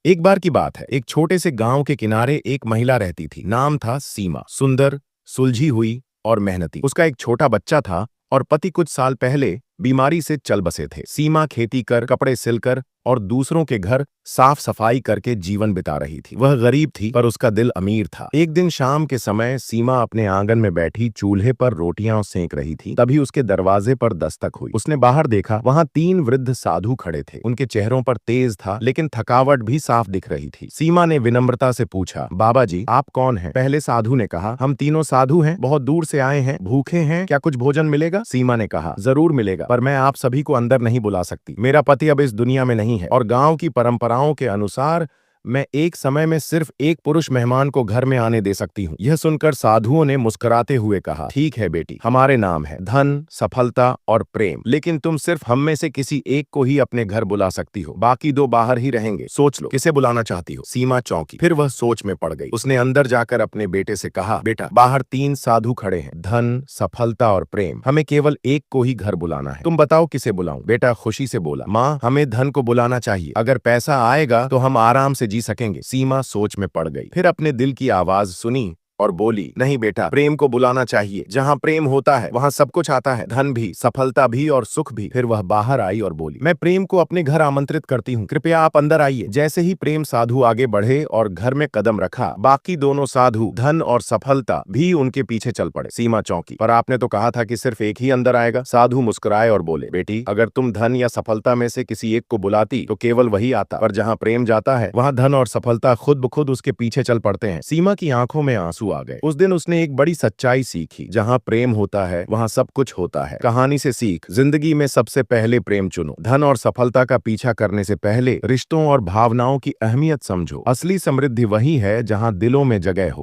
एक बार की बात है, एक छोटे से गांव के किनारे एक महिला रहती थी। नाम था सीमा। सुंदर, सुलझी हुई और मेहनती। उसका एक छोटा बच्चा था और पति कुछ साल पहले बीमारी से चल बसे थे। सीमा खेती कर, कपड़े सिलकर और दूसरों के घर साफ सफाई करके जीवन बिता रही थी। वह गरीब थी पर उसका दिल अमीर था। एक दिन शाम के समय सीमा अपने आंगन में बैठी चूल्हे पर रोटियां सेंक रही थी। तभी उसके दरवाजे पर दस्तक हुई। उसने बाहर देखा, वहां 3 वृद्ध साधु खड़े थे। उनके चेहरों पर तेज था लेकिन थकावट भी साफ दिख रही थी। सीमा ने विनम्रता से पूछा, बाबा जी, आप कौन हैं? पहले साधु ने कहा, हम तीनों साधु हैं, बहुत दूर से आए हैं, भूखे हैं, क्या कुछ भोजन मिलेगा? सीमा ने कहा, जरूर मिलेगा, पर मैं आप सभी को अंदर नहीं बुला सकती। मेरा पति अब इस दुनिया में नहीं है और गांव की परंपराओं के अनुसार मैं एक समय में सिर्फ एक पुरुष मेहमान को घर में आने दे सकती हूँ। यह सुनकर साधुओं ने मुस्कुराते हुए कहा, ठीक है बेटी, हमारे नाम है धन, सफलता और प्रेम, लेकिन तुम सिर्फ हम में से किसी एक को ही अपने घर बुला सकती हो, बाकी 2 बाहर ही रहेंगे। सोच लो, किसे बुलाना चाहती हो? सीमा चौंकी, फिर वह सोच में पड़ गई। उसने अंदर जाकर अपने बेटे से कहा, बेटा, बाहर 3 साधु खड़े हैं, धन, सफलता और प्रेम, हमें केवल एक को ही घर बुलाना है, तुम बताओ किसे बुलाऊं? बेटा खुशी से बोला, माँ, हमें धन को बुलाना चाहिए, अगर पैसा आएगा तो हम आराम से जी सकेंगे। सीमा सोच में पड़ गई, फिर अपने दिल की आवाज सुनी और बोली, नहीं बेटा, प्रेम को बुलाना चाहिए। जहां प्रेम होता है वहां सब कुछ आता है, धन भी, सफलता भी और सुख भी। फिर वह बाहर आई और बोली, मैं प्रेम को अपने घर आमंत्रित करती हूँ, कृपया आप अंदर आइए। जैसे ही प्रेम साधु आगे बढ़े और घर में कदम रखा, बाकी दोनों साधु, धन और सफलता, भी उनके पीछे चल पड़े। सीमा चौंकी, पर आपने तो कहा था कि सिर्फ एक ही अंदर आएगा। साधु मुस्कुराए और बोले, बेटी, अगर तुम धन या सफलता में से किसी एक को बुलाती तो केवल वही आता, पर जहाँ प्रेम जाता है वहां धन और सफलता खुद ब खुद उसके पीछे चल पड़ते हैं। सीमा की आंखों में आंसू आ गए। उस दिन उसने एक बड़ी सच्चाई सीखी, जहां प्रेम होता है वहां सब कुछ होता है। कहानी से सीख, जिंदगी में सबसे पहले प्रेम चुनो। धन और सफलता का पीछा करने से पहले रिश्तों और भावनाओं की अहमियत समझो। असली समृद्धि वही है जहां दिलों में जगह हो।